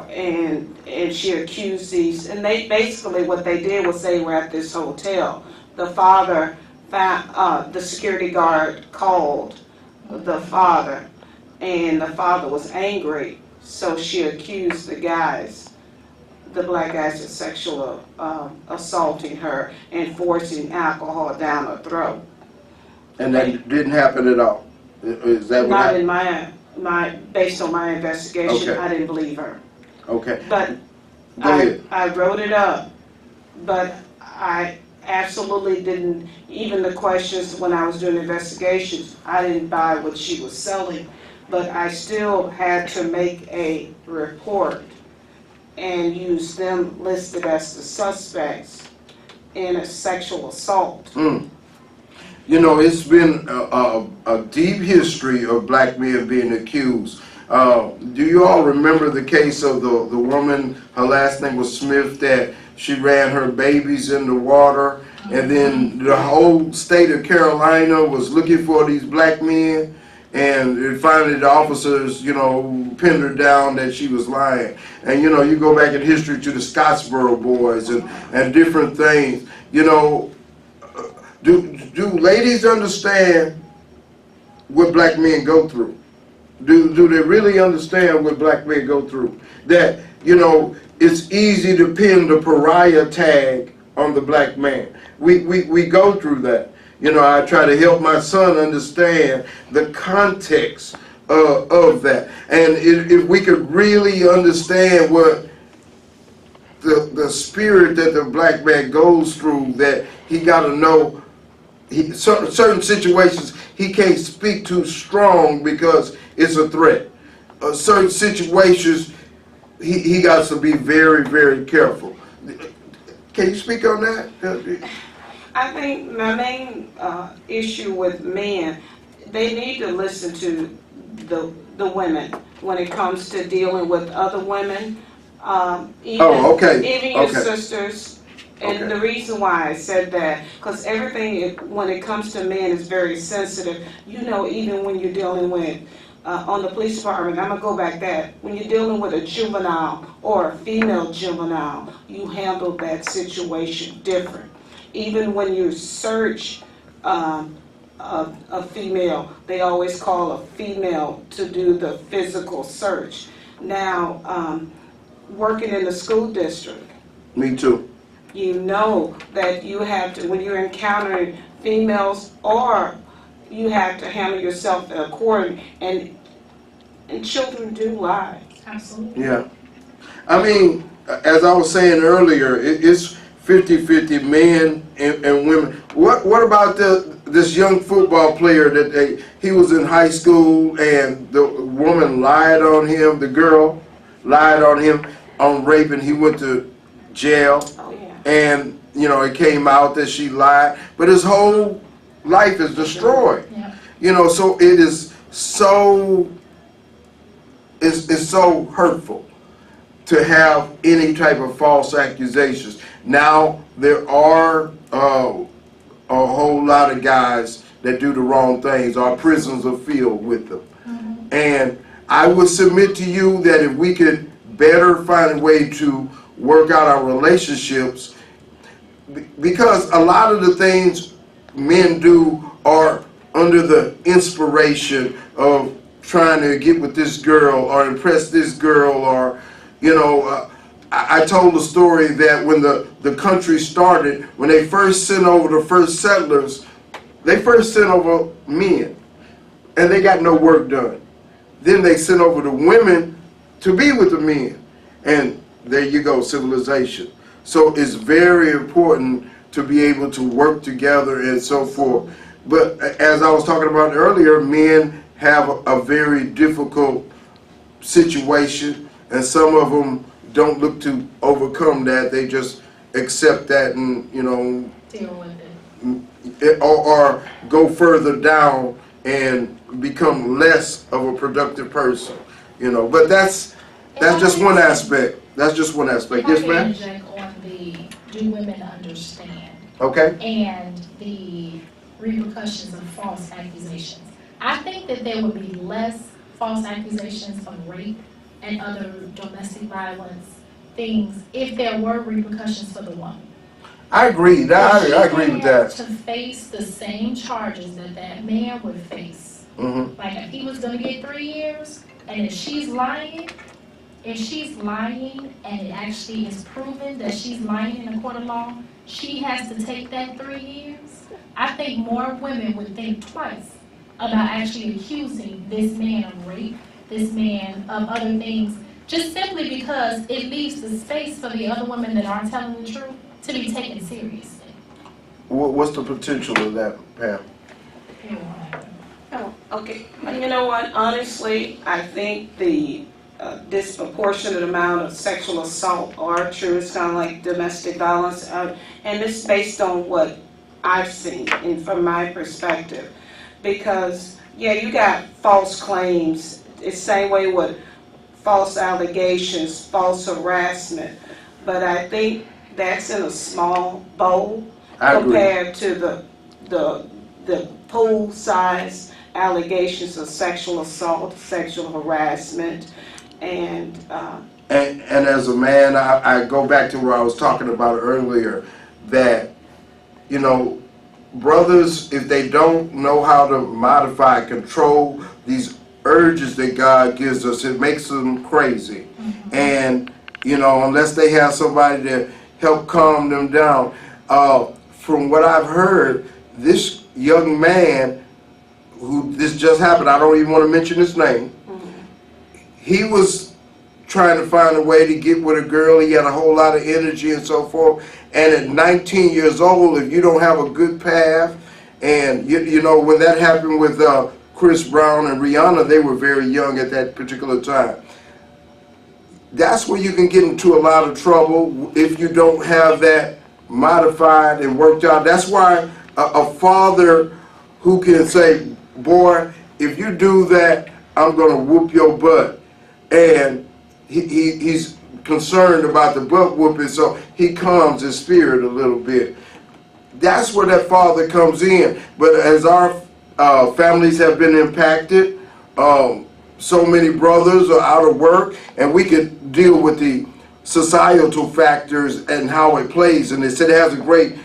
and she accused these, and they basically, what they did was they were at this hotel. The father found, the security guard called the father, and the father was angry, so she accused the black guys of sexual assaulting her and forcing alcohol down her throat. And that didn't happen at all? Is that what happened? Not in my based on my investigation, Okay. I didn't believe her. Okay. But Go ahead. I wrote it up, but I absolutely didn't, even the questions when I was doing investigations, I didn't buy what she was selling, but I still had to make a report and use them listed as the suspects in a sexual assault. You know, it's been a deep history of black men being accused. Do you all remember the case of the woman, her last name was Smith, that she ran her babies in the water, and then the whole state of Carolina was looking for these black men, and finally the officers, pinned her down that she was lying. And you go back in history to the Scottsboro boys and different things. Do ladies understand what black men go through? Do they really understand what black men go through? That, it's easy to pin the pariah tag on the black man. We go through that. I try to help my son understand the context of that. And if we could really understand what the spirit that the black man goes through, that he got to know certain situations he can't speak too strong because it's a threat. Certain situations he got to be very, very careful. Can you speak on that? I think my main issue with men, they need to listen to the women when it comes to dealing with other women, even your sisters. And the reason why I said that, because everything, when it comes to men, is very sensitive. Even when you're dealing with, on the police department, I'm going to go back that, when you're dealing with a juvenile or a female juvenile, you handle that situation different. Even when you search a female, they always call a female to do the physical search. Now, working in the school district. Me too. You know that you have to, when you're encountering females, or you have to handle yourself accordingly, and children do lie. Absolutely. Yeah. I mean, as I was saying earlier, it's 50-50 men and women. What about this young football player that he was in high school and the woman lied on him, the girl lied on him on rape, and he went to jail? Oh, yeah. And it came out that she lied, but his whole life is destroyed. Yeah. So it is so it's so hurtful to have any type of false accusations. Now there are a whole lot of guys that do the wrong things. Our prisons are filled with them. Mm-hmm. And I would submit to you that if we could better find a way to work out our relationships, because a lot of the things men do are under the inspiration of trying to get with this girl or impress this girl, or I told the story that when the country started, when they first sent over the first settlers, they first sent over men and they got no work done. Then they sent over the women to be with the men, and there you go, civilization. So it's very important to be able to work together and so forth. But as I was talking about earlier, men have a very difficult situation, and some of them don't look to overcome that. They just accept that and deal with it, or go further down and become less of a productive person. But that's just one aspect. That's just one aspect. Yes, ma'am? On the do women understand? Okay. And the repercussions of false accusations. I think that there would be less false accusations of rape and other domestic violence things if there were repercussions for the woman. I agree. I agree with that. To face the same charges that man would face. Mm-hmm. Like if he was going to get 3 years, and if she's lying, and it actually is proven that she's lying in a court of law, she has to take that 3 years. I think more women would think twice about actually accusing this man of rape, this man of other things, just simply because it leaves the space for the other women that are telling the truth to be taken seriously. What's the potential of that, Pam? Oh, okay. You know what? Honestly, I think the disproportionate amount of sexual assault are true. It's kind of like domestic violence, and it's based on what I've seen and from my perspective. Because, yeah, you got false claims it's same way with false allegations, false harassment. But I think that's in a small bowl compared to the pool size allegations of sexual assault, sexual harassment, and as a man, I go back to where I was talking about earlier, that, you know, brothers, if they don't know how to modify, control these urges that God gives us, it makes them crazy. Mm-hmm. And, you know, unless they have somebody to help calm them down. From what I've heard, this young man, who this just happened, I don't even want to mention his name, he was trying to find a way to get with a girl. He had a whole lot of energy and so forth. And at 19 years old, if you don't have a good path, and you know, when that happened with Chris Brown and Rihanna, they were very young at that particular time. That's where you can get into a lot of trouble if you don't have that modified and worked out. That's why a father who can say, boy, if you do that, I'm going to whoop your butt. And he's concerned about the butt whooping, so he calms his spirit a little bit. That's where that father comes in. But as our families have been impacted, so many brothers are out of work, and we could deal with the societal factors and how it plays in this. It has a great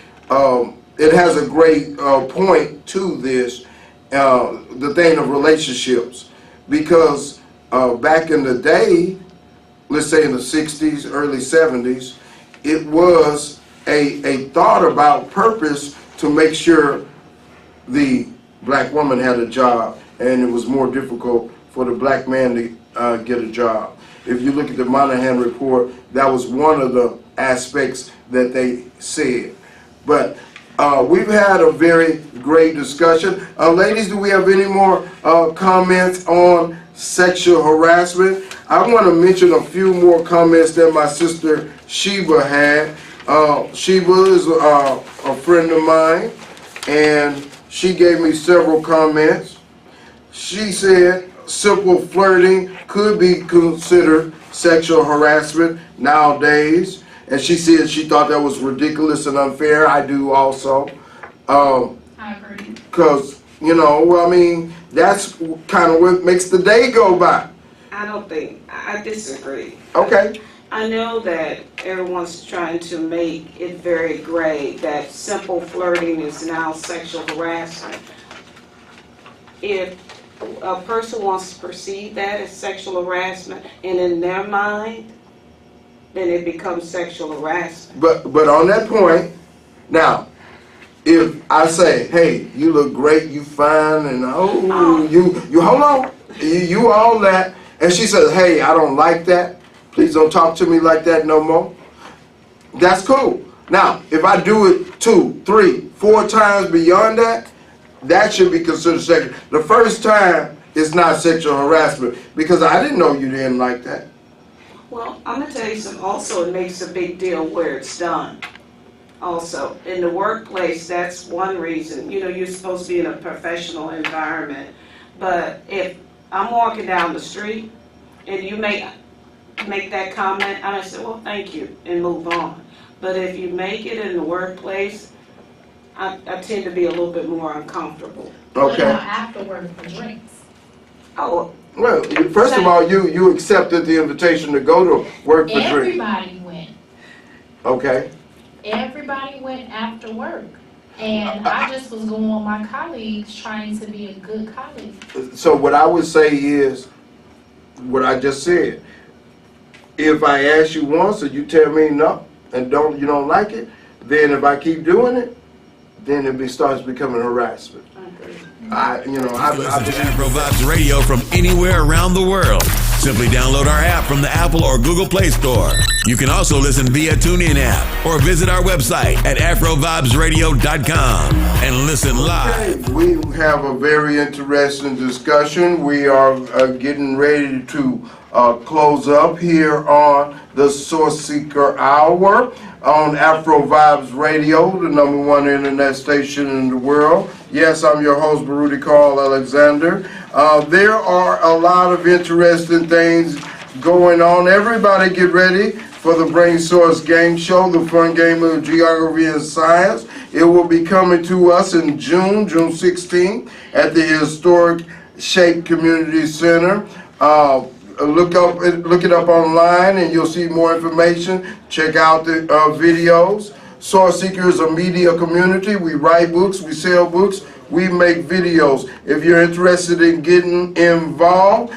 point to this, the thing of relationships, because back in the day, let's say in the 60s, early 70s, it was a thought about purpose to make sure the black woman had a job, and it was more difficult for the black man to get a job. If you look at the Monahan report, that was one of the aspects that they said. But we've had a very great discussion. Ladies, do we have any more comments on sexual harassment? I want to mention a few more comments that my sister Sheba had. Sheba is a friend of mine, and she gave me several comments. She said simple flirting could be considered sexual harassment nowadays, and she said she thought that was ridiculous and unfair. I do also. I agree. Because, you know, I mean, that's kind of what makes the day go by. I disagree. Okay. I know that everyone's trying to make it very gray, that simple flirting is now sexual harassment. If a person wants to perceive that as sexual harassment, and in their mind, then it becomes sexual harassment. But on that point, now, if I say, hey, you look great, you fine, and you hold on, you all that, and she says, hey, I don't like that, please don't talk to me like that no more, that's cool. Now, if I do it 2, 3, 4 times beyond that, that should be considered sexual. The first time, it's not sexual harassment, because I didn't know you didn't like that. Well, I'm going to tell you something. Also, it makes a big deal where it's done. Also, in the workplace, that's one reason. You know, you're supposed to be in a professional environment. But if I'm walking down the street and you make that comment, I say, well, thank you, and move on. But if you make it in the workplace, I tend to be a little bit more uncomfortable. Okay. After work for drinks. Oh. Well, first of all, you accepted the invitation to go to work for drinks. Everybody went. Okay. Everybody went after work. And I just was going on my colleagues, trying to be a good colleague. So what I would say is what I just said. If I ask you once and you tell me no and you don't like it, then if I keep doing it, then it starts becoming harassment. Listen to Afro Vibes Radio from anywhere around the world. Simply download our app from the Apple or Google Play Store. You can also listen via TuneIn app or visit our website at AfroVibesRadio.com and listen live. We have a very interesting discussion. We are getting ready to close up here on the Source Seeker Hour on Afro Vibes Radio, the #1 internet station in the world. Yes, I'm your host, Baruti Carl Alexander. There are a lot of interesting things going on. Everybody get ready for the Brain Source Game Show, the fun game of geography and science. It will be coming to us in June 16th at the historic Shape Community Center. Look it up online and you'll see more information. Check out the videos. Source Seeker is a media community. We write books, we sell books, we make videos. If you're interested in getting involved,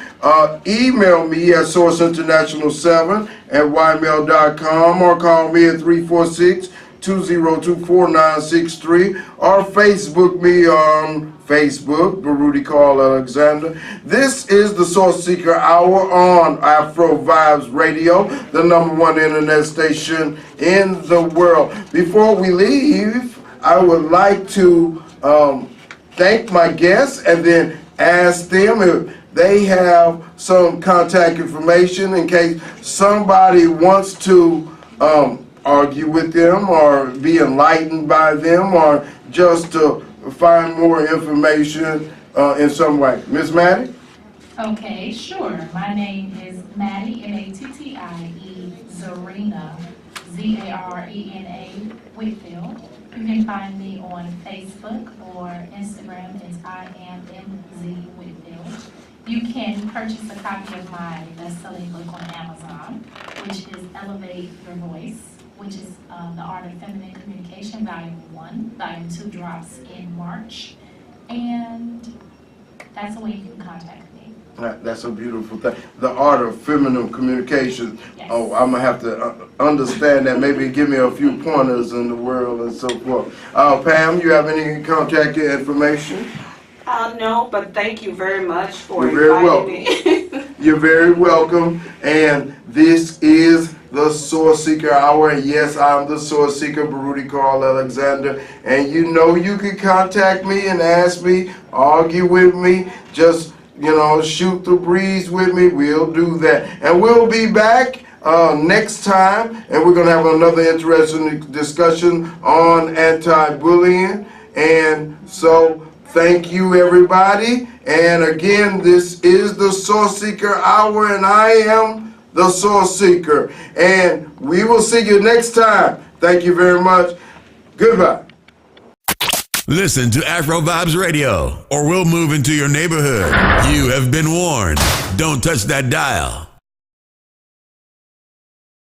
email me at sourceinternational7@ymail.com or call me at 346-202-4963 or Facebook me on Facebook, Baruti Carl Alexander. This is the Source Seeker Hour on Afro Vibes Radio, the #1 internet station in the world. Before we leave, I would like to thank my guests and then ask them if they have some contact information in case somebody wants to argue with them or be enlightened by them or just to find more information in some way. Miss Maddie? Okay, sure. My name is Maddie, M-A-T-T-I-E, Zarina, Z-A-R-E-N-A, Whitfield. You can find me on Facebook or Instagram as I am MZ Whitfield. You can purchase a copy of my best-selling book on Amazon, which is Elevate Your Voice, which is The Art of Feminine Communication, Volume 1. Volume 2 drops in March. And that's the way you can contact me. That's a beautiful thing. The Art of Feminine Communication. Yes. Oh, I'm going to have to understand that. Maybe give me a few pointers in the world and so forth. Pam, you have any contact information? No, but thank you very much for You're very welcome. inviting me. You're very welcome. And this is the Source Seeker Hour. And yes, I'm the Source Seeker, Baruti Carl Alexander. And you know you can contact me and ask me, argue with me, just, shoot the breeze with me. We'll do that. And we'll be back next time. And we're going to have another interesting discussion on anti-bullying. And so thank you, everybody. And again, this is the Source Seeker Hour, and I am the Source Seeker. And we will see you next time. Thank you very much. Goodbye. Listen to Afro Vibes Radio, or we'll move into your neighborhood. You have been warned. Don't touch that dial.